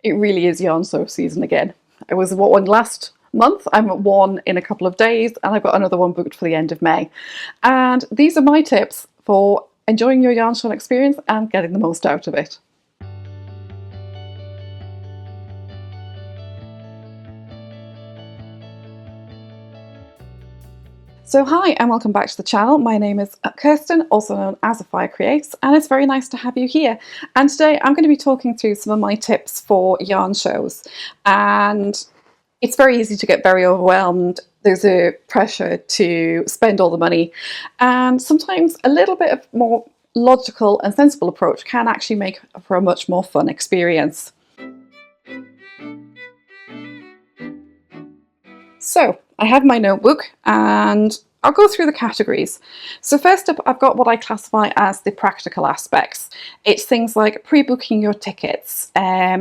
It really is yarn sew season again. I was at one last month, I'm at one in a couple of days, and I've got another one booked for the end of May. And these are my tips for enjoying your yarn sewing experience and getting the most out of it. So hi and welcome back to the channel. My name is Kirsten, also known as Afire Creates, and it's very nice to have you here. And today I'm going to be talking through some of my tips for yarn shows. And it's very easy to get very overwhelmed. There's a pressure to spend all the money, and sometimes a little bit of more logical and sensible approach can actually make for a much more fun experience. So I have my notebook and I'll go through the categories. So first up, I've got what I classify as the practical aspects. It's things like pre-booking your tickets,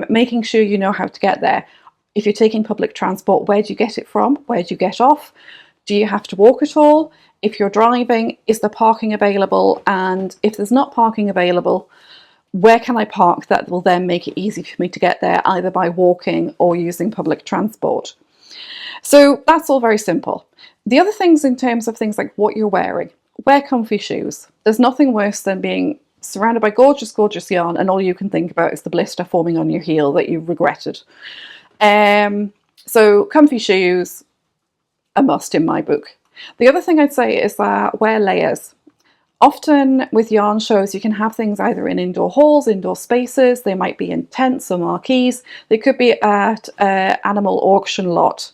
making sure you know how to get there. If you're taking public transport, where do you get it from? Where do you get off? Do you have to walk at all? If you're driving, is there parking available? And if there's not parking available, where can I park that will then make it easy for me to get there, either by walking or using public transport? So that's all very simple. The other things in terms of things like what you're wearing, wear comfy shoes. There's nothing worse than being surrounded by gorgeous, gorgeous yarn and all you can think about is the blister forming on your heel that you've regretted. So comfy shoes, a must in my book. The other thing I'd say is that wear layers. Often with yarn shows, you can have things either in indoor halls, indoor spaces, they might be in tents or marquees, they could be at an animal auction lot.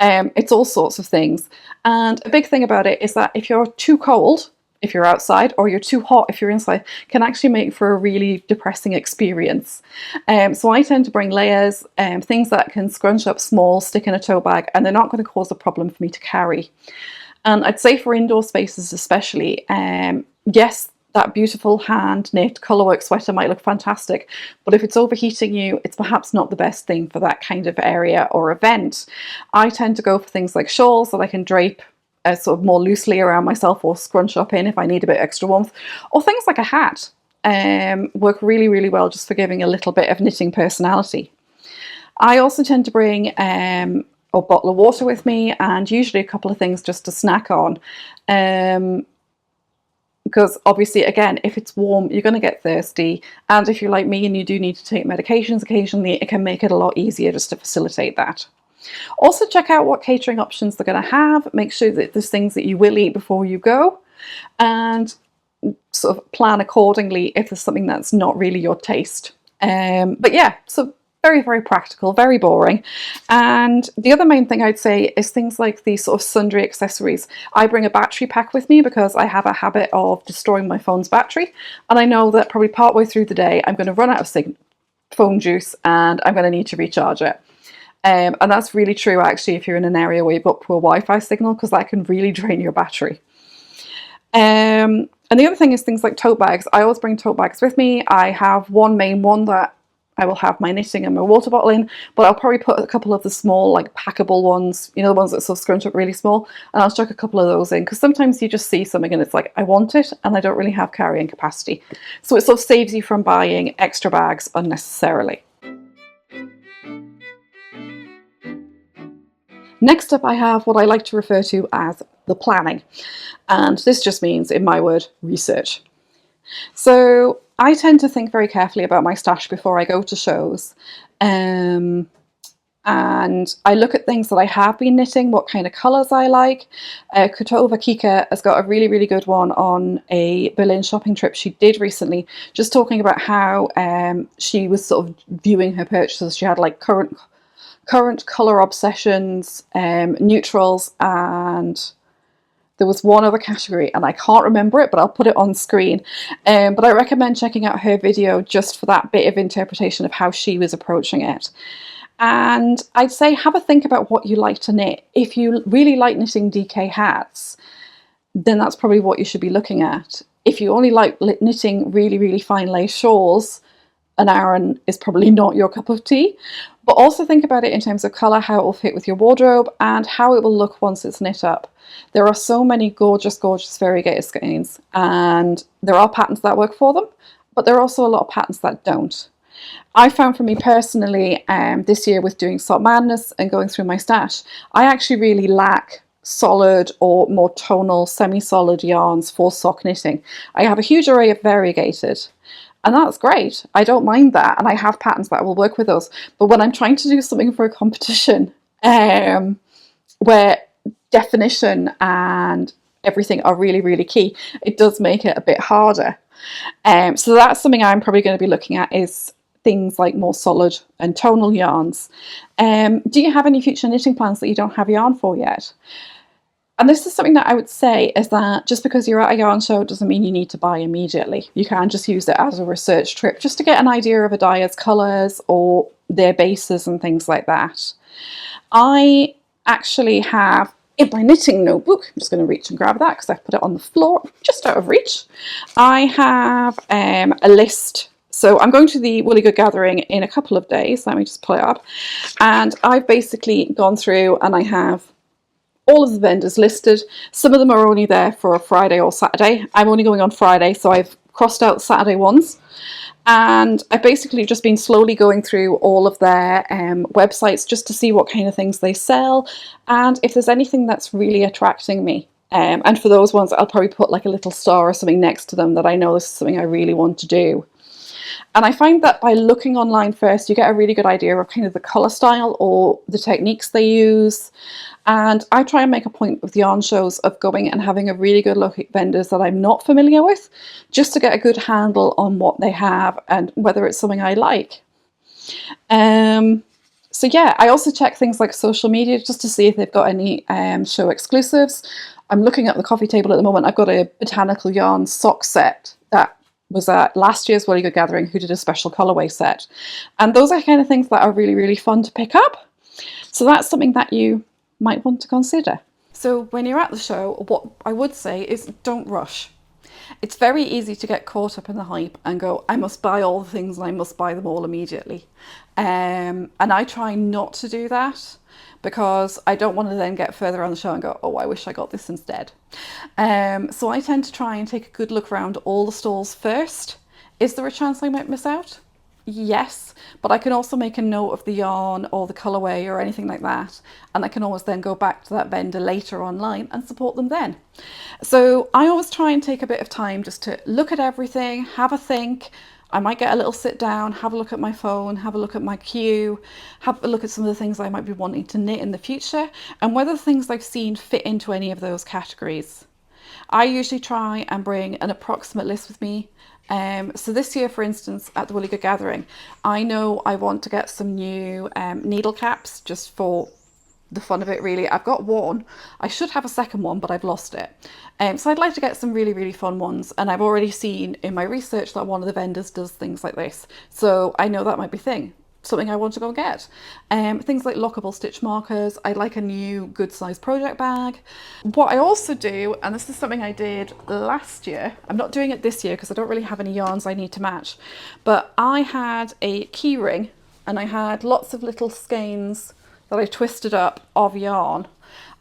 It's all sorts of things. And a big thing about it is that if you're too cold, if you're outside, or you're too hot if you're inside, can actually make for a really depressing experience. So I tend to bring layers, things that can scrunch up small, stick in a tote bag, and they're not going to cause a problem for me to carry. And I'd say for indoor spaces especially, yes, that beautiful hand knit colourwork sweater might look fantastic, but if it's overheating you, it's perhaps not the best thing for that kind of area or event. I tend to go for things like shawls that I can drape sort of more loosely around myself or scrunch up in if I need a bit extra warmth, or things like a hat work really, really well just for giving a little bit of knitting personality. I also tend to bring a bottle of water with me and usually a couple of things just to snack on. Because obviously, again, if it's warm, you're going to get thirsty. And if you're like me and you do need to take medications occasionally, it can make it a lot easier just to facilitate that. Also check out what catering options they're going to have. Make sure that there's things that you will eat before you go. And sort of plan accordingly if there's something that's not really your taste. But yeah, so very, very practical, very boring. And the other main thing I'd say is things like these sort of sundry accessories. I bring a battery pack with me because I have a habit of destroying my phone's battery. And I know that probably partway through the day, I'm going to run out of phone juice and I'm going to need to recharge it. And that's really true actually if you're in an area where you've got poor Wi-Fi signal, because that can really drain your battery. And the other thing is things like tote bags. I always bring tote bags with me. I have one main one that I will have my knitting and my water bottle in, but I'll probably put a couple of the small, like packable ones, you know, the ones that sort of scrunch up really small, and I'll chuck a couple of those in, because sometimes you just see something and it's like, I want it, and I don't really have carrying capacity. So it sort of saves you from buying extra bags unnecessarily. Next up, I have what I like to refer to as the planning, and this just means, in my word, research. So I tend to think very carefully about my stash before I go to shows, and I look at things that I have been knitting, what kind of colours I like. Kutovakika has got a really, really good one on a Berlin shopping trip she did recently, just talking about how she was sort of viewing her purchases. She had like current colour obsessions, neutrals, and there was one other category and I can't remember it, but I'll put it on screen. But I recommend checking out her video just for that bit of interpretation of how she was approaching it. And I'd say have a think about what you like to knit. If you really like knitting DK hats, then that's probably what you should be looking at. If you only like knitting really, really fine lace shawls, an Aran is probably not your cup of tea. But also think about it in terms of colour, how it will fit with your wardrobe, and how it will look once it's knit up. There are so many gorgeous, gorgeous variegated skeins, and there are patterns that work for them, but there are also a lot of patterns that don't. I found for me personally, this year with doing Sock Madness and going through my stash, I actually really lack solid or more tonal semi-solid yarns for sock knitting. I have a huge array of variegated, and that's great. I don't mind that, and I have patterns that will work with those. But when I'm trying to do something for a competition, where definition and everything are really, really key, it does make it a bit harder. So that's something I'm probably going to be looking at, is things like more solid and tonal yarns. Do you have any future knitting plans that you don't have yarn for yet? And this is something that I would say, is that just because you're at a yarn show doesn't mean you need to buy immediately. You can just use it as a research trip, just to get an idea of a dyer's colours or their bases and things like that. I actually have in my knitting notebook, I'm just going to reach and grab that because I've put it on the floor, just out of reach. I have a list. So I'm going to the Woolly Good Gathering in a couple of days. Let me just pull it up. And I've basically gone through and I have all of the vendors listed. Some of them are only there for a Friday or Saturday. I'm only going on Friday, so I've crossed out Saturday ones. And I've basically just been slowly going through all of their websites just to see what kind of things they sell and if there's anything that's really attracting me. And for those ones, I'll probably put like a little star or something next to them that I know this is something I really want to do. And I find that by looking online first, you get a really good idea of kind of the colour style or the techniques they use. And I try and make a point with yarn shows of going and having a really good look at vendors that I'm not familiar with, just to get a good handle on what they have and whether it's something I like. So yeah, I also check things like social media just to see if they've got any show exclusives. I'm looking at the coffee table at the moment. I've got a botanical yarn sock set that was at last year's Woolly Good Gathering, who did a special colourway set. And those are kind of things that are really, really fun to pick up. So that's something that you might want to consider. So when you're at the show, what I would say is don't rush. It's very easy to get caught up in the hype and go, I must buy all the things and I must buy them all immediately. And I try not to do that because I don't want to then get further on the show and go, oh, I wish I got this instead. So I tend to try and take a good look around all the stalls first. Is there a chance I might miss out? Yes, but I can also make a note of the yarn or the colourway or anything like that, and I can always then go back to that vendor later online and support them then. So I always try and take a bit of time just to look at everything, have a think. I might get a little sit down, have a look at my phone, have a look at my queue, have a look at some of the things I might be wanting to knit in the future and whether the things I've seen fit into any of those categories. I usually try and bring an approximate list with me. So this year, for instance, at the Woolly Good Gathering, I know I want to get some new needle caps just for the fun of it, really. I've got one. I should have a second one, but I've lost it. So I'd like to get some really, really fun ones. And I've already seen in my research that one of the vendors does things like this. So I know that might be something I want to go get. Things like lockable stitch markers. I'd like a new good size project bag. What I also do, and this is something I did last year, I'm not doing it this year because I don't really have any yarns I need to match, but I had a key ring and I had lots of little skeins that I twisted up of yarn.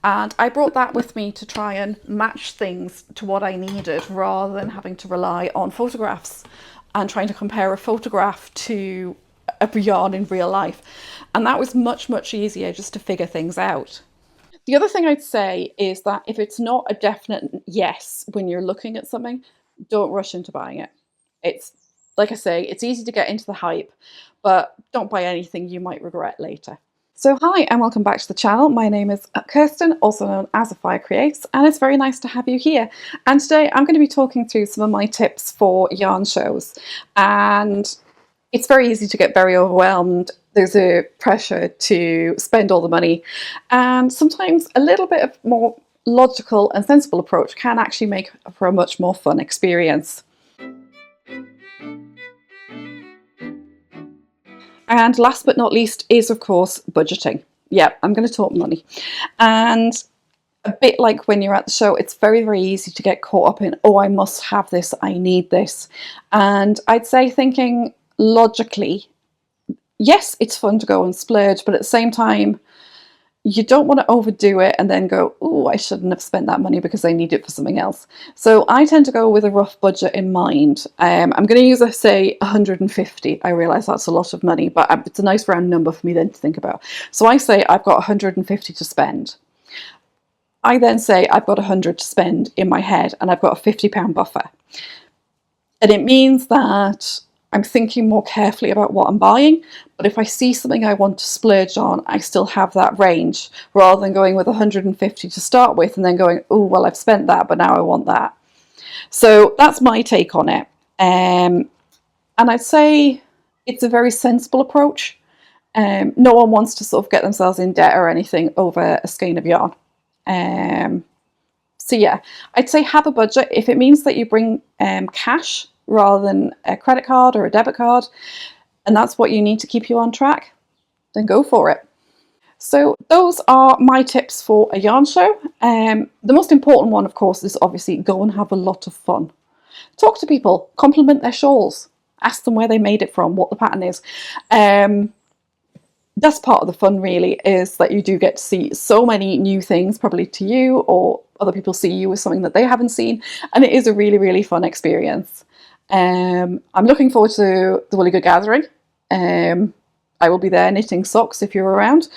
And I brought that with me to try and match things to what I needed rather than having to rely on photographs and trying to compare a photograph to a yarn in real life. And that was much, much easier just to figure things out. The other thing I'd say is that if it's not a definite yes when you're looking at something, don't rush into buying it. It's, like I say, it's easy to get into the hype, but don't buy anything you might regret later. So hi and welcome back to the channel. My name is Kirsten, also known as Fire Creates, and it's very nice to have you here. And today I'm going to be talking through some of my tips for yarn shows. And it's very easy to get very overwhelmed. There's a pressure to spend all the money, and sometimes a little bit of more logical and sensible approach can actually make for a much more fun experience. And last but not least is, of course, budgeting. Yeah, I'm going to talk money. And a bit like when you're at the show, it's very, very easy to get caught up in, oh, I must have this, I need this. And I'd say thinking logically, yes, it's fun to go and splurge, but at the same time, you don't want to overdo it and then go, oh, I shouldn't have spent that money because I need it for something else. So I tend to go with a rough budget in mind. I'm going to use, say, 150. I realise that's a lot of money, but it's a nice round number for me then to think about. So I say I've got 150 to spend. I then say I've got 100 to spend in my head and I've got a £50 buffer. And it means that I'm thinking more carefully about what I'm buying, but if I see something I want to splurge on, I still have that range, rather than going with 150 to start with and then going, oh, well, I've spent that, but now I want that. So that's my take on it. And I'd say it's a very sensible approach. No one wants to sort of get themselves in debt or anything over a skein of yarn. So yeah, I'd say have a budget. If it means that you bring cash rather than a credit card or a debit card, and that's what you need to keep you on track, then go for it. So those are my tips for a yarn show. The most important one, of course, is obviously go and have a lot of fun. Talk to people, compliment their shawls, ask them where they made it from, what the pattern is. That's part of the fun, really, is that you do get to see so many new things, probably to you, or other people see you with something that they haven't seen, and it is a really, really fun experience. I'm looking forward to the Woolly Good Gathering. I will be there knitting socks if you're around,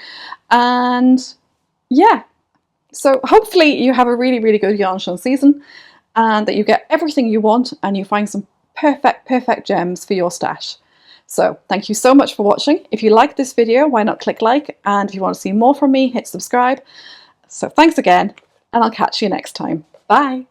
and yeah, so hopefully you have a really, really good yarn show season, and that you get everything you want and you find some perfect gems for your stash. So thank you so much for watching. If you like this video, why not click like, and if you want to see more from me, hit subscribe. So thanks again, and I'll catch you next time. Bye.